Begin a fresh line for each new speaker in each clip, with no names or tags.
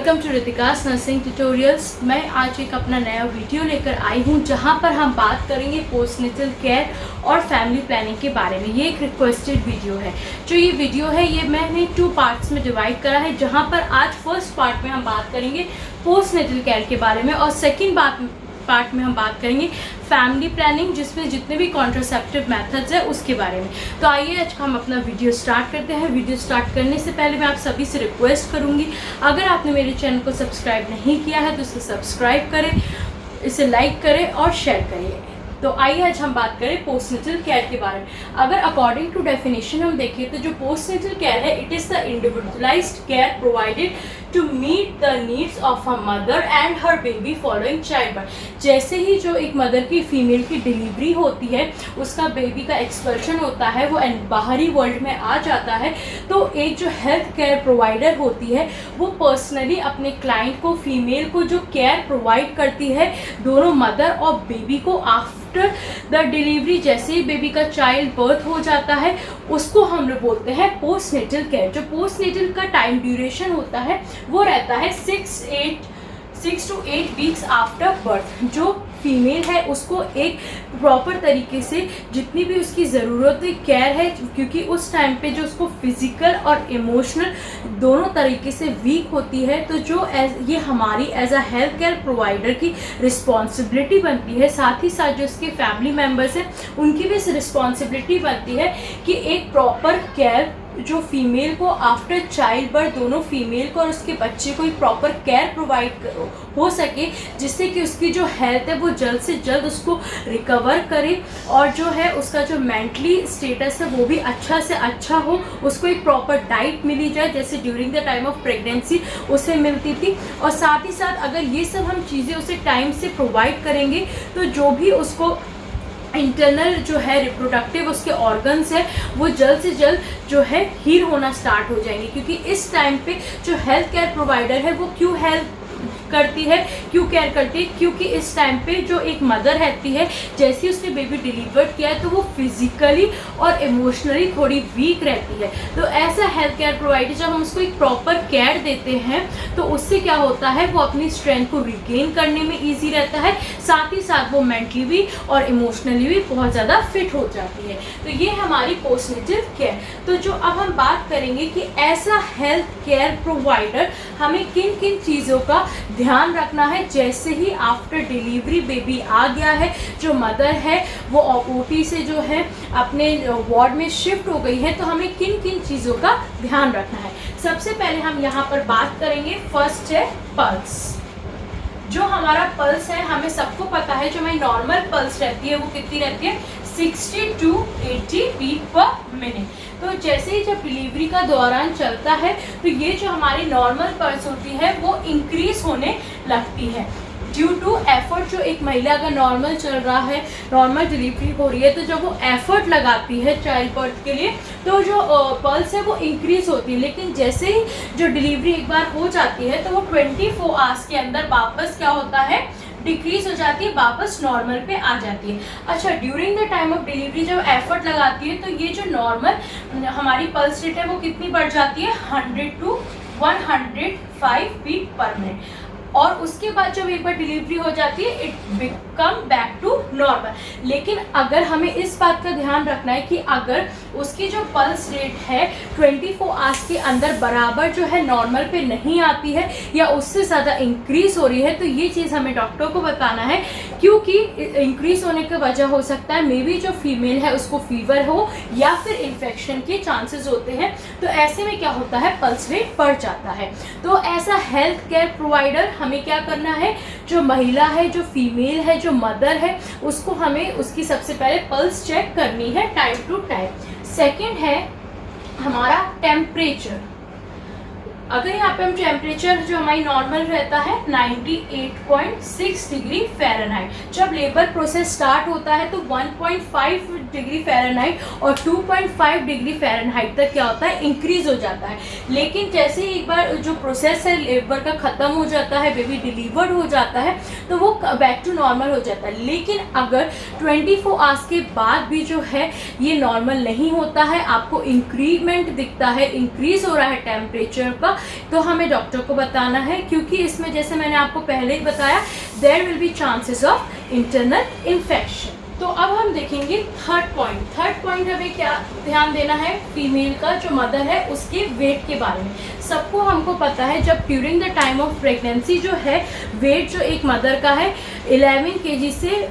Welcome to Ritika's nursing tutorials. मैं आज एक अपना नया वीडियो लेकर आई हूँ जहाँ पर हम बात करेंगे पोस्टनेटल केयर और फैमिली प्लानिंग के बारे में। ये एक रिक्वेस्टेड वीडियो है। जो ये वीडियो है ये मैंने 2 पार्ट्स में डिवाइड करा है, जहाँ पर आज फर्स्ट पार्ट में हम बात करेंगे पोस्टनेटल केयर के बारे में और सेकेंड पार्ट में हम बात करेंगे फैमिली प्लानिंग, जिसमें जितने भी कॉन्ट्रासेप्टिव मेथड्स है उसके बारे में। तो आइए आज हम अपना वीडियो स्टार्ट करते हैं। वीडियो स्टार्ट करने से पहले मैं आप सभी से रिक्वेस्ट करूंगी, अगर आपने मेरे चैनल को सब्सक्राइब नहीं किया है तो इसे सब्सक्राइब करें, इसे लाइक करें और शेयर करिए। तो आइए आज हम बात करें पोस्टनेटल केयर के बारे में। अगर अकॉर्डिंग टू डेफिनेशन हम देखें तो जो पोस्टनेटल केयर है, it is the individualised care provided to meet the needs of a mother and her baby following childbirth. जैसे ही जो एक मदर की फीमेल की डिलीवरी होती है, उसका बेबी का एक्सपल्शन होता है, वो बाहरी वर्ल्ड में आ जाता है, तो एक जो हेल्थ केयर प्रोवाइडर होती है वो पर्सनली अपने क्लाइंट को, फीमेल को जो केयर प्रोवाइड करती है दोनों मदर और बेबी को आफ्टर द डिलीवरी। जैसे ही बेबी का चाइल्ड बर्थ हो जाता है उसको हम लोग बोलते हैं पोस्टनेटल केयर। जो पोस्टनेटल का टाइम ड्यूरेशन होता है वो रहता है 6 to 8 वीक्स आफ्टर बर्थ। जो फीमेल है उसको एक प्रॉपर तरीके से जितनी भी उसकी ज़रूरत केयर है, क्योंकि उस टाइम पे जो उसको फिजिकल और इमोशनल दोनों तरीके से वीक होती है, तो जो ये हमारी as a health care provider की रिस्पॉन्सिबिलिटी बनती है। साथ ही साथ जो उसके फैमिली मेम्बर्स हैं उनकी भी रिस्पॉन्सिबिलिटी बनती है कि एक प्रॉपर केयर जो फीमेल को आफ्टर चाइल्ड बर्थ, दोनों फीमेल को और उसके बच्चे को एक प्रॉपर केयर प्रोवाइड हो सके, जिससे कि उसकी जो हेल्थ है वो जल्द से जल्द उसको रिकवर करे और जो है उसका जो मेंटली स्टेटस है वो भी अच्छा से अच्छा हो। उसको एक प्रॉपर डाइट मिली जाए जैसे during the time of pregnancy उसे मिलती थी। और साथ ही साथ अगर ये सब हम चीज़ें उसे टाइम से प्रोवाइड करेंगे तो जो भी उसको इंटरनल जो है रिप्रोडक्टिव उसके ऑर्गन्स है वो जल्द से जल्द जो है हील होना स्टार्ट हो जाएंगे। क्योंकि इस टाइम पे जो हेल्थ केयर प्रोवाइडर है वो क्यों केयर करती है, क्योंकि इस टाइम पे जो एक मदर रहती है, जैसे ही उसने बेबी डिलीवर्ड किया है तो वो फिजिकली और इमोशनली थोड़ी वीक रहती है। तो ऐसा हेल्थ केयर प्रोवाइडर जब हम उसको एक प्रॉपर केयर देते हैं तो उससे क्या होता है, वो अपनी स्ट्रेंथ को रिगेन करने में ईजी रहता है, साथ ही साथ वो मेंटली भी और इमोशनली भी बहुत ज़्यादा फिट हो जाती है। तो ये हमारी पोस्टनेटल केयर। तो जो अब हम बात करेंगे कि ऐसा हेल्थ केयर प्रोवाइडर हमें किन किन चीज़ों का ध्यान रखना है। जैसे ही आफ्टर डिलीवरी बेबी आ गया है, जो मदर है वो ओटी से जो है अपने वार्ड में शिफ्ट हो गई है, तो हमें किन किन चीज़ों का ध्यान रखना है। सबसे पहले हम यहाँ पर बात करेंगे, फर्स्ट है पल्स। जो हमारा पल्स है, हमें सबको पता है जो हमारी नॉर्मल पल्स रहती है वो कितनी रहती है, 60 to 80 बीट पर मिनट। तो जैसे ही जब डिलीवरी का दौरान चलता है तो ये जो हमारी नॉर्मल पल्स होती है वो इंक्रीज होने लगती है ड्यू टू एफर्ट। जो एक महिला अगर नॉर्मल चल रहा है, नॉर्मल डिलीवरी हो रही है, तो जब वो एफर्ट लगाती है चाइल्ड बर्थ के लिए तो जो पल्स है वो इंक्रीज होती है। लेकिन जैसे ही जो डिलीवरी एक बार हो जाती है तो वो 24 आवर्स के अंदर वापस क्या होता है, डिक्रीज हो जाती है, वापस नॉर्मल पे आ जाती है। अच्छा, during the time of delivery जब एफर्ट लगाती है तो ये जो नॉर्मल हमारी पल्स रेट है वो कितनी बढ़ जाती है, 100 to 105 बीट पर मिनट। और उसके बाद जब एक बार डिलीवरी हो जाती है it become back to normal. लेकिन अगर हमें इस बात का ध्यान रखना है कि अगर उसकी जो पल्स रेट है 24 आवर्स के अंदर बराबर जो है नॉर्मल पे नहीं आती है या उससे ज़्यादा इंक्रीज हो रही है, तो ये चीज़ हमें डॉक्टर को बताना है, क्योंकि इंक्रीज होने की वजह हो सकता है मे बी जो फीमेल है उसको फीवर हो या फिर इन्फेक्शन के चांसेस होते हैं। तो ऐसे में क्या होता है, पल्स रेट बढ़ जाता है। तो ऐसा हेल्थ केयर प्रोवाइडर हमें क्या करना है, जो महिला है, जो फीमेल है, जो मदर है, उसको हमें उसकी सबसे पहले पल्स चेक करनी है टाइम टू टाइम। सेकंड है हमारा टेम्परेचर। अगर यहाँ पे हम टेम्परेचर जो हमारी नॉर्मल रहता है 98.6 डिग्री फ़ारेनहाइट, जब लेबर प्रोसेस स्टार्ट होता है तो 1.5 डिग्री फ़ारेनहाइट और 2.5 डिग्री फ़ारेनहाइट तक क्या होता है, इंक्रीज हो जाता है। लेकिन जैसे ही एक बार जो प्रोसेस है लेबर का ख़त्म हो जाता है, बेबी डिलीवर्ड हो जाता है, तो वो बैक टू नॉर्मल हो जाता है। लेकिन अगर 24 आवर्स के बाद भी जो है ये नॉर्मल नहीं होता है, आपको इंक्रीमेंट दिखता है, इंक्रीज हो रहा है टेम्परेचर का, तो हमें डॉक्टर को बताना है, क्योंकि इसमें जैसे मैंने आपको पहले ही बताया there will be chances of internal infection. तो अब हम देखेंगे थर्ड पॉइंट हमें क्या ध्यान देना है, फीमेल का जो मदर है उसके वेट के बारे में। सबको हमको पता है जब during the time of pregnancy जो है वेट जो एक मदर का है 11 kg से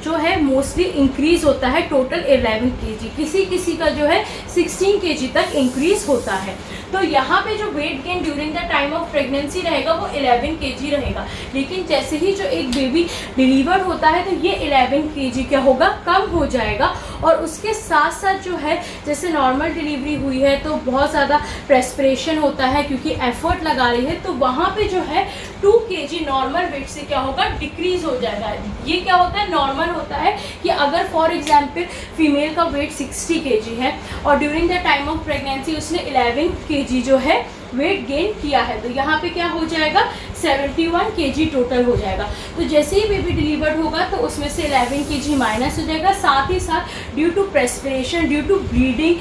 जो है मोस्टली इंक्रीज होता है, टोटल 11 kg, किसी का जो है 16 kg तक इंक्रीज होता है। तो यहाँ पे जो weight gain during the time of pregnancy रहेगा वो 11 kg रहेगा, लेकिन जैसे ही जो एक बेबी डिलीवर होता है तो ये 11 kg क्या होगा, कम हो जाएगा। और उसके साथ साथ जो है जैसे नॉर्मल डिलीवरी हुई है तो बहुत ज़्यादा प्रेस्पिरेशन होता है क्योंकि एफर्ट लगा रही है, तो वहाँ पे जो है 2 kg नॉर्मल वेट से क्या होगा, डिक्रीज हो जाएगा। ये क्या होता है, नॉर्मल होता है कि अगर फॉर एग्जांपल फीमेल का वेट 60 kg है और during the time of pregnancy उसने 11 kg जो है वेट गेन किया है, तो यहाँ पे क्या हो जाएगा, 71 kg टोटल हो जाएगा। तो जैसे ही बेबी डिलीवर्ड होगा तो उसमें से 11 kg माइनस हो जाएगा। साथ ही साथ due to perspiration, due to bleeding,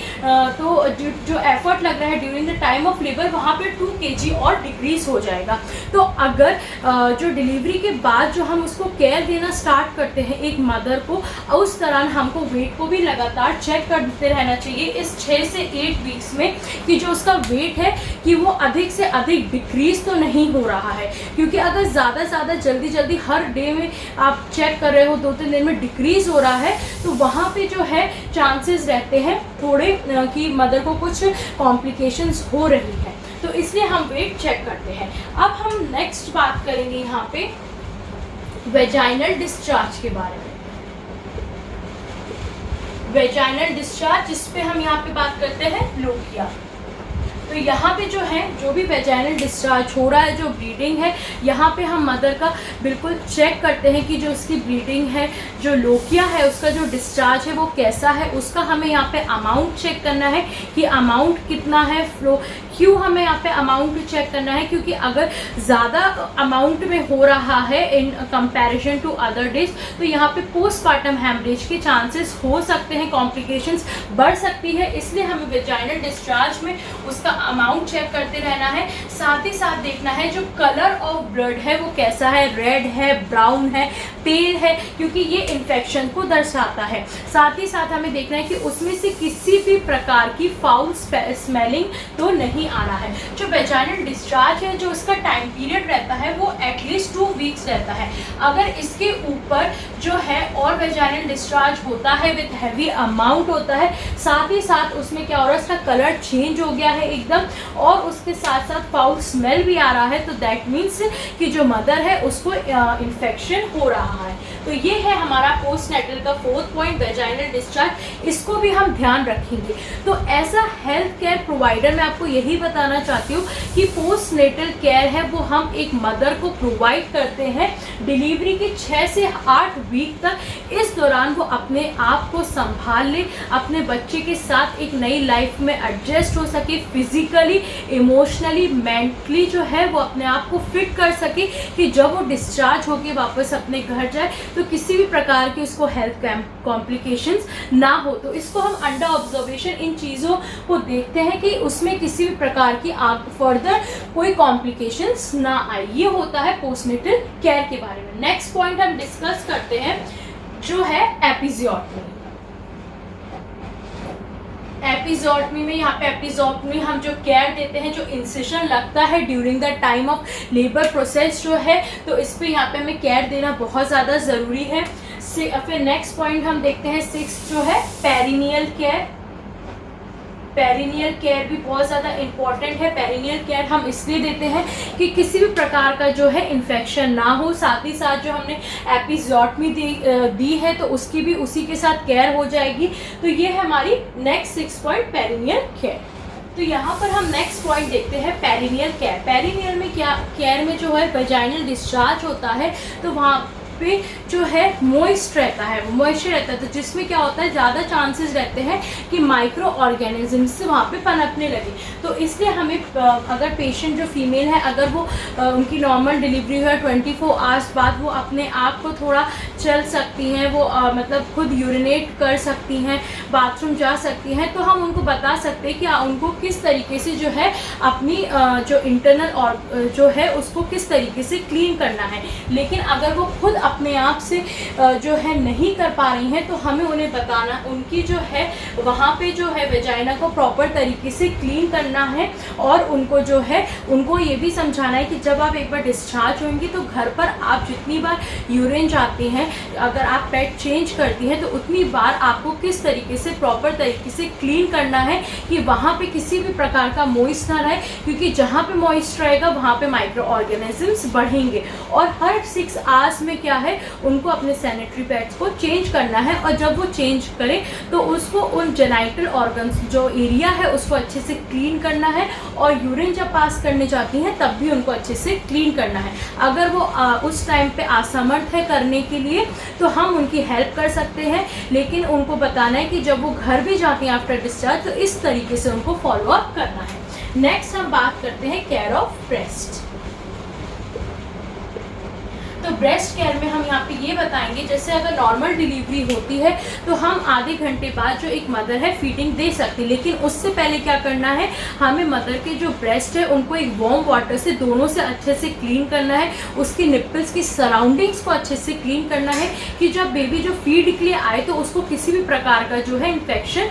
तो जो एफर्ट लग रहा है during the time of labour वहाँ पे 2 kg और डिक्रीज हो जाएगा। तो अगर जो डिलीवरी के बाद जो हम उसको केयर देना स्टार्ट करते हैं एक मदर को, उस दौरान हमको वेट को भी लगातार चेक करते रहना चाहिए इस 6 से 8 वीक्स में कि जो उसका वेट है कि वो अधिक से अधिक डिक्रीज तो नहीं हो रहा है। क्योंकि अगर ज़्यादा जल्दी हर डे में आप चेक कर रहे हो, 2-3 दिन में डिक्रीज हो रहा है, तो वहाँ पे जो है चांसेस रहते हैं थोड़े कि मदर को कुछ कॉम्प्लिकेशंस हो रही है, तो इसलिए हम वेट चेक करते हैं। अब हम नेक्स्ट बात करेंगे यहाँ पे वेजाइनल डिस्चार्ज के बारे में। वेजाइनल डिस्चार्ज, जिस पे हम यहाँ पे बात करते हैं लोकिया। तो यहाँ पे जो है जो भी वेजाइनल डिस्चार्ज हो रहा है, जो ब्लीडिंग है, यहाँ पे हम मदर का बिल्कुल चेक करते हैं कि जो उसकी ब्लीडिंग है, जो लोकिया है, उसका जो डिस्चार्ज है वो कैसा है। उसका हमें यहाँ पे अमाउंट चेक करना है कि अमाउंट कितना है, फ्लो। क्यों हमें यहाँ पे अमाउंट चेक करना है, क्योंकि अगर ज़्यादा अमाउंट में हो रहा है in comparison to other days तो यहाँ पे पोस्टपार्टम हैमरेज के चांसेस हो सकते हैं, कॉम्प्लिकेशंस बढ़ सकती है। इसलिए हमें वेजाइनल डिस्चार्ज में उसका अमाउंट चेक करते रहना है। साथ ही साथ देखना है जो कलर ऑफ ब्लड है वो कैसा है, रेड है, ब्राउन है, पेल है, क्योंकि ये इन्फेक्शन को दर्शाता है। साथ ही साथ हमें देखना है कि उसमें से किसी भी प्रकार की फाउल स्मेलिंग तो नहीं आ रहा है। जो वेजाइनल डिस्चार्ज है, जो उसका टाइम पीरियड रहता है वो एटलीस्ट 2 वीक्स रहता है। अगर इसके ऊपर जो है और वेजाइनल डिस्चार्ज होता है विथ हैवी अमाउंट होता है, साथ ही साथ उसमें क्या हो रहा है, उसका कलर चेंज हो गया है एकदम, और उसके साथ साथ फाउल स्मेल भी आ रहा है, तो दैट मीन्स कि जो मदर है उसको इन्फेक्शन हो रहा है। तो ये है हमारा पोस्टनेटल का 4th पॉइंट, वेजाइनल डिस्चार्ज। इसको भी हम ध्यान रखेंगे। तो as a health care provider मैं आपको यही बताना चाहती हूँ कि पोस्टनेटल केयर है वो हम एक मदर को प्रोवाइड करते हैं डिलीवरी के 6 से 8 वीक तक। इस दौरान वो अपने आप को संभाल ले, अपने बच्चे के साथ एक नई लाइफ में एडजस्ट हो सके, फिजिकली, इमोशनली, मेंटली जो है वो अपने आप को फिट कर सके कि जब वो डिस्चार्ज होके वापस अपने घर जाए तो किसी भी प्रकार की उसको हेल्थ कॉम्प्लिकेशंस ना हो। तो इसको हम अंडर ऑब्जर्वेशन इन चीज़ों को देखते हैं कि उसमें किसी भी प्रकार की फर्दर कोई कॉम्प्लिकेशंस ना आए। ये होता है पोस्टनेटल केयर के बारे में। नेक्स्ट पॉइंट हम डिस्कस करते हैं जो है एपिजियोटमी। एपिजोटमी में यहाँ पे एपिजोटमी हम जो केयर देते हैं, जो इंसिशन लगता है during the time of labour process जो है, तो इस पे यहाँ पे हमें केयर देना बहुत ज़्यादा ज़रूरी है। फिर नेक्स्ट पॉइंट हम देखते हैं 6 जो है पेरिनियल केयर। पेरिनियल केयर भी बहुत ज़्यादा इम्पॉर्टेंट है। पेरिनियल केयर हम इसलिए देते हैं कि किसी भी प्रकार का जो है इन्फेक्शन ना हो। साथ ही साथ जो हमने एपिजोटमी दी है तो उसकी भी उसी के साथ केयर हो जाएगी। तो ये है हमारी नेक्स्ट 6 पॉइंट पेरिनियल केयर। तो यहाँ पर हम नेक्स्ट पॉइंट देखते हैं पेरिनियल केयर। पेरिनियल में क्या केयर में जो है वेजाइनल डिस्चार्ज होता है तो वहाँ पे जो है मॉइस्ट रहता है, मॉइस्चर रहता है, तो जिसमें क्या होता है ज़्यादा चांसेस रहते हैं कि माइक्रो ऑर्गेनिजम्स वहाँ पे पनपने लगे। तो इसलिए हमें अगर पेशेंट जो फीमेल है, अगर वो उनकी नॉर्मल डिलीवरी हुआ 24 आवर्स बाद वो अपने आप को थोड़ा चल सकती हैं, वो मतलब खुद यूरिनेट कर सकती हैं, बाथरूम जा सकती हैं, तो हम उनको बता सकते हैं कि उनको किस तरीके से जो है अपनी जो इंटरनल और जो है उसको किस तरीके से क्लीन करना है। लेकिन अगर वो खुद अपने आप से जो है नहीं कर पा रही हैं, तो हमें उन्हें बताना, उनकी जो है वहाँ पे जो है वेजाइना को प्रॉपर तरीके से क्लीन करना है, और उनको जो है उनको ये भी समझाना है कि जब आप एक बार डिस्चार्ज होंगी तो घर पर आप जितनी बार यूरिन जाती हैं, अगर आप पैड चेंज करती हैं तो उतनी बार आपको किस तरीके से प्रॉपर तरीके से क्लीन करना है कि वहाँ पे किसी भी प्रकार का मॉइस्ट ना रहे, क्योंकि जहाँ पे मॉइस्ट रहेगा वहाँ पे माइक्रो ऑर्गेनिजम्स बढ़ेंगे। और हर 6 आवर्स में क्या है, उनको अपने सैनिटरी पैड्स को चेंज करना है, और जब वो चेंज करें तो उसको उन जेनाइटल ऑर्गन्स जो एरिया है उसको अच्छे से क्लीन करना है, और यूरिन जब पास करने जाती हैं तब भी उनको अच्छे से क्लीन करना है। अगर वो उस टाइम पे असमर्थ है करने के लिए तो हम उनकी हेल्प कर सकते हैं, लेकिन उनको बताना है कि जब वो घर भी जाती हैं आफ्टर डिस्चार्ज तो इस तरीके से उनको फॉलो अप करना है। नेक्स्ट हम बात करते हैं केयर ऑफ ब्रेस्ट। तो ब्रेस्ट केयर में हम यहाँ पे ये बताएंगे, जैसे अगर नॉर्मल डिलीवरी होती है तो हम आधे घंटे बाद जो एक मदर है फीडिंग दे सकती है, लेकिन उससे पहले क्या करना है, हमें मदर के जो ब्रेस्ट है उनको एक वार्म वाटर से दोनों से अच्छे से क्लीन करना है, उसकी निप्पल्स की सराउंडिंग्स को अच्छे से क्लीन करना है कि जब बेबी जो फीड के लिए आए तो उसको किसी भी प्रकार का जो है इन्फेक्शन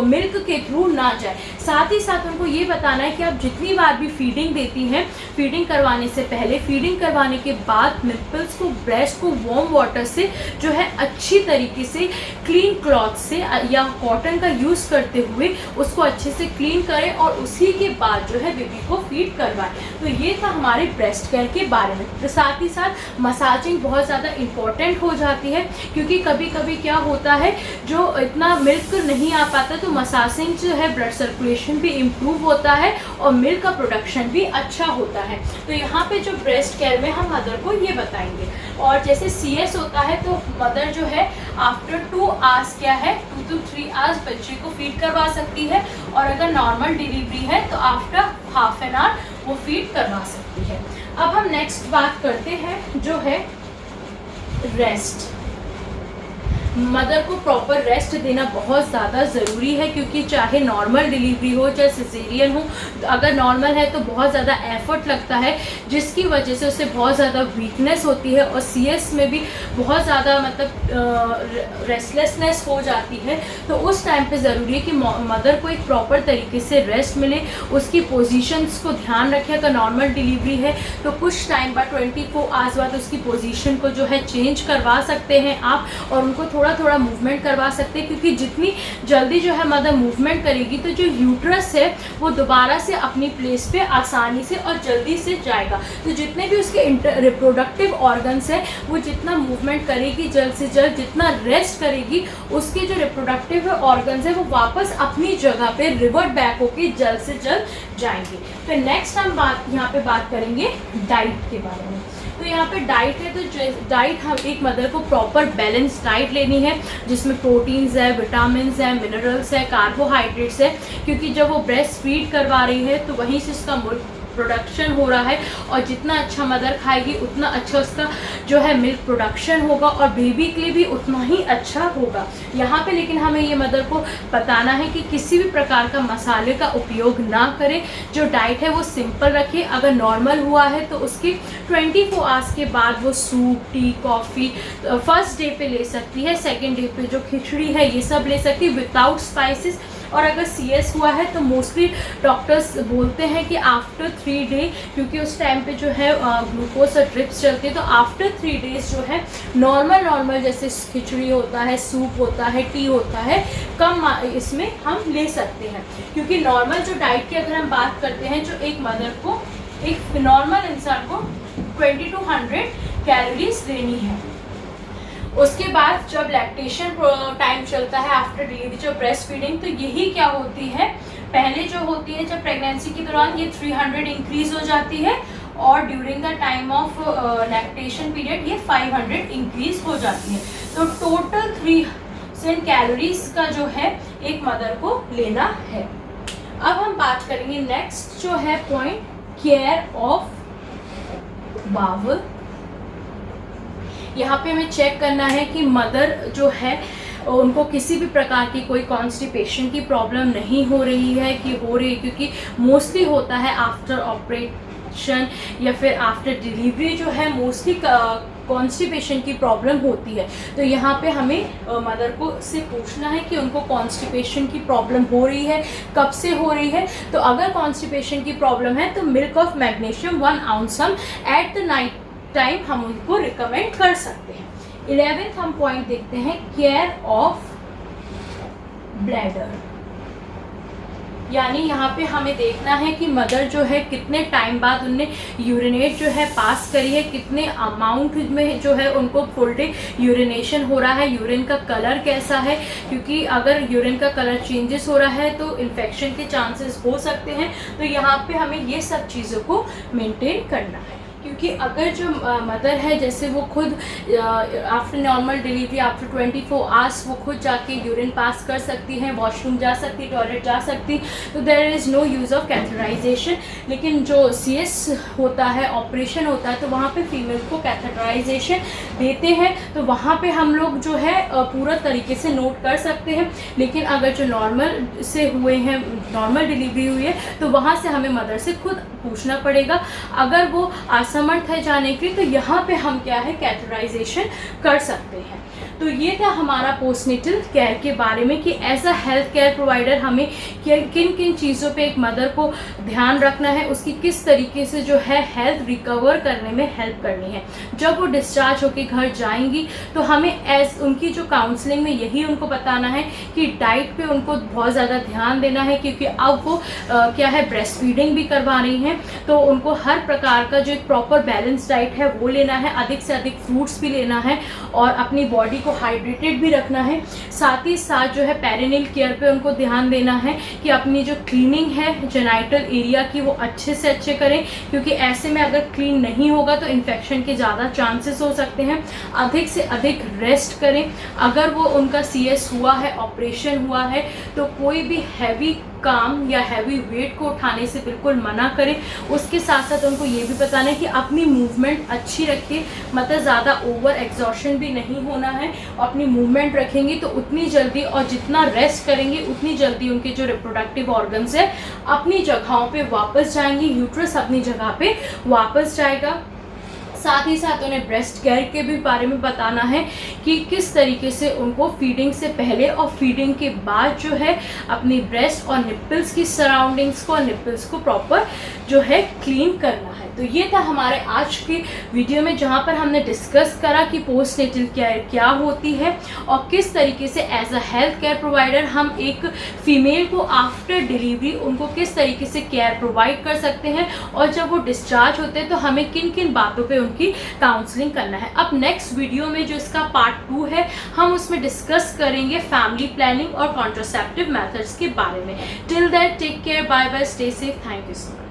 मिल्क के थ्रू ना जाए। साथ ही साथ उनको ये बताना है कि आप जितनी बार भी फीडिंग देती हैं, फीडिंग करवाने से पहले, फीडिंग करवाने के बाद निप्पल्स को, ब्रेस्ट को वार्म वाटर से जो है अच्छी तरीके से क्लीन क्लॉथ से या कॉटन का यूज़ करते हुए उसको अच्छे से क्लीन करें, और उसी के बाद जो है बेबी को फीड करवाएं। तो ये था हमारे ब्रेस्ट केयर के बारे में। तो साथ ही साथ मसाजिंग बहुत ज़्यादा इम्पॉर्टेंट हो जाती है, क्योंकि कभी कभी क्या होता है, जो इतना मिल्क नहीं आ पाता, तो मसाजिंग जो है ब्लड सर्कुलेशन भी इम्प्रूव होता है और मिल्क का प्रोडक्शन भी अच्छा होता है। तो यहाँ पे जो ब्रेस्ट केयर में हम मदर को ये बताएंगे। और जैसे CS होता है तो मदर जो है आफ्टर 2 आवर्स क्या है, 2 to 3 आवर्स बच्चे को फीड करवा सकती है, और अगर नॉर्मल डिलीवरी है तो आफ्टर हाफ एन आवर वो फीड करवा सकती है। अब हम नेक्स्ट बात करते हैं जो है रेस्ट। मदर को प्रॉपर रेस्ट देना बहुत ज़्यादा ज़रूरी है, क्योंकि चाहे नॉर्मल डिलीवरी हो चाहे सिजेरियन हो, अगर नॉर्मल है तो बहुत ज़्यादा एफर्ट लगता है, जिसकी वजह से उसे बहुत ज़्यादा वीकनेस होती है, और CS में भी बहुत ज़्यादा मतलब रेस्टलेसनेस हो जाती है। तो उस टाइम पे ज़रूरी है कि मदर को एक प्रॉपर तरीके से रेस्ट मिले, उसकी पोजीशंस को ध्यान रखें। अगर नॉर्मल डिलीवरी है तो कुछ टाइम बाद 24 आवर्स बाद उसकी पोजीशन को जो है चेंज करवा सकते हैं आप, और उनको थोड़ा मूवमेंट करवा सकते हैं, क्योंकि जितनी जल्दी जो है मदर मूवमेंट करेगी तो जो यूट्रस है वो दोबारा से अपनी प्लेस पे आसानी से और जल्दी से जाएगा। तो जितने भी उसके रिप्रोडक्टिव ऑर्गन्स हैं वो जितना मूवमेंट करेगी जल्द से जल्द, जितना रेस्ट करेगी, उसके जो रिप्रोडक्टिव ऑर्गन्स हैं वो वापस अपनी जगह पे रिवर्ट बैक होके जल्द से जल्द जाएंगे। तो नेक्स्ट हम यहाँ पे बात करेंगे डाइट के बारे में। तो यहाँ पे डाइट है, तो डाइट हम एक मदर को प्रॉपर बैलेंस डाइट लेनी है, जिसमें प्रोटीन्स है, विटामिन्स है, मिनरल्स है, कार्बोहाइड्रेट्स है, क्योंकि जब वो ब्रेस्ट फीड करवा रही है तो वहीं से उसका प्रोडक्शन हो रहा है, और जितना अच्छा मदर खाएगी उतना अच्छा उसका जो है मिल्क प्रोडक्शन होगा, और बेबी के लिए भी उतना ही अच्छा होगा। यहाँ पे लेकिन हमें ये मदर को बताना है कि किसी भी प्रकार का मसाले का उपयोग ना करें, जो डाइट है वो सिंपल रखें। अगर नॉर्मल हुआ है तो उसके 24 आवर्स के बाद वो soup, T, coffee first day पे ले सकती है, सेकेंड डे पे जो खिचड़ी है ये सब ले सकती है विदाउट स्पाइसेस। और अगर CS हुआ है तो मोस्टली डॉक्टर्स बोलते हैं कि आफ्टर 3 डे, क्योंकि उस टाइम पे जो है ग्लूकोज और ड्रिप्स चलती है, तो आफ्टर 3 डेज जो है नॉर्मल जैसे खिचड़ी होता है, सूप होता है, टी होता है, कम इसमें हम ले सकते हैं। क्योंकि नॉर्मल जो डाइट की अगर हम बात करते हैं, जो एक मदर को, एक नॉर्मल इंसान को 20 to 100 कैलोरीज लेनी है। उसके बाद जब लैक्टेशन टाइम चलता है आफ्टर डिलीवरी, जो ब्रेस्ट फीडिंग, तो यही क्या होती है, पहले जो होती है जब प्रेगनेंसी के दौरान ये 300 इंक्रीज हो जाती है, और during the time of lactation period ये 500 इंक्रीज हो जाती है। तो टोटल 300 कैलोरीज का जो है एक मदर को लेना है। अब हम बात करेंगे नेक्स्ट जो है पॉइंट, केयर ऑफ बावल। यहाँ पे हमें चेक करना है कि मदर जो है उनको किसी भी प्रकार की कोई कॉन्स्टिपेशन की प्रॉब्लम नहीं हो रही है कि हो रही है, क्योंकि मोस्टली होता है आफ्टर ऑपरेशन या फिर आफ्टर डिलीवरी जो है मोस्टली कॉन्स्टिपेशन की प्रॉब्लम होती है। तो यहाँ पे हमें मदर को से पूछना है कि उनको कॉन्स्टिपेशन की प्रॉब्लम हो रही है, कब से हो रही है। तो अगर कॉन्स्टिपेशन की प्रॉब्लम है तो मिल्क ऑफ मैग्नीशियम 1 ounce हम एट द नाइट टाइम हम उनको रिकमेंड कर सकते हैं। 11th हम पॉइंट देखते हैं, केयर ऑफ ब्लैडर। यानी यहाँ पे हमें देखना है कि मदर जो है कितने टाइम बाद उनने यूरिनेट जो है पास करी है, कितने अमाउंट में जो है उनको फुल डे यूरिनेशन हो रहा है, यूरिन का कलर कैसा है, क्योंकि अगर यूरिन का कलर चेंजेस हो रहा है तो इन्फेक्शन के चांसेस हो सकते हैं। तो यहाँ पे हमें ये सब चीज़ों को मेंटेन करना है, क्योंकि अगर जो मदर है जैसे वो खुद after normal delivery after 24 hours वो खुद जाके यूरिन पास कर सकती हैं, वॉशरूम जा सकती, टॉयलेट जा सकती, तो there is no use of catheterisation. लेकिन जो CS होता है, ऑपरेशन होता है, तो वहाँ पे फीमेल को कैथेटराइजेशन देते हैं, तो वहाँ पे हम लोग जो है पूरा तरीके से नोट कर सकते हैं। लेकिन अगर जो नॉर्मल से हुए हैं, नॉर्मल डिलीवरी हुई है, तो वहाँ से हमें मदर से खुद पूछना पड़ेगा। अगर वो असमर्थ है जाने की तो यहाँ पे हम क्या है कैथेटराइजेशन कर सकते हैं। तो ये था हमारा पोस्टनेटल केयर के बारे में कि as a health care provider हमें किन किन चीज़ों पे एक मदर को ध्यान रखना है, उसकी किस तरीके से जो है हेल्थ रिकवर करने में हेल्प करनी है। जब वो डिस्चार्ज होके घर जाएंगी तो हमें एज उनकी जो काउंसलिंग में यही उनको बताना है कि डाइट पे उनको बहुत ज़्यादा ध्यान देना है, क्योंकि अब वो क्या है ब्रेस्ट फीडिंग भी करवा रही हैं, तो उनको हर प्रकार का जो एक प्रॉपर बैलेंस डाइट है वो लेना है, अधिक से अधिक फ्रूट्स भी लेना है और अपनी बॉडी को हाइड्रेटेड भी रखना है। साथ ही साथ जो है पेरिनेल केयर पे उनको ध्यान देना है कि अपनी जो क्लीनिंग है जेनाइटल एरिया की वो अच्छे से अच्छे करें, क्योंकि ऐसे में अगर क्लीन नहीं होगा तो इन्फेक्शन के ज़्यादा चांसेस हो सकते हैं। अधिक से अधिक रेस्ट करें। अगर वो उनका CS हुआ है, ऑपरेशन हुआ है, तो कोई भी हैवी काम या हैवी वेट को उठाने से बिल्कुल मना करें। उसके साथ साथ उनको ये भी बताना है कि अपनी मूवमेंट अच्छी रखिए, मतलब ज़्यादा ओवर एग्जॉशन भी नहीं होना है। अपनी मूवमेंट रखेंगी तो उतनी जल्दी और जितना रेस्ट करेंगी उतनी जल्दी उनके जो रिप्रोडक्टिव ऑर्गन्स है अपनी जगहों पे वापस जाएंगी, यूट्रस अपनी जगह पे वापस जाएगा। साथ ही साथ उन्हें ब्रेस्ट केयर के भी बारे में बताना है कि किस तरीके से उनको फीडिंग से पहले और फीडिंग के बाद जो है अपनी ब्रेस्ट और निप्पल्स की सराउंडिंग्स को और निप्पल्स को प्रॉपर जो है क्लीन करना है। तो ये था हमारे आज की वीडियो में, जहाँ पर हमने डिस्कस करा कि पोस्टनेटल केयर क्या होती है और किस तरीके से as a health care provider हम एक फीमेल को आफ्टर डिलीवरी उनको किस तरीके से केयर प्रोवाइड कर सकते हैं, और जब वो डिस्चार्ज होते हैं तो हमें किन किन बातों पे उनकी काउंसलिंग करना है। अब नेक्स्ट वीडियो में जो इसका पार्ट 2 है हम उसमें डिस्कस करेंगे फैमिली प्लानिंग और कॉन्ट्रासेप्टिव मेथड्स के बारे में। Till that take care, bye bye, stay safe, thank you so much.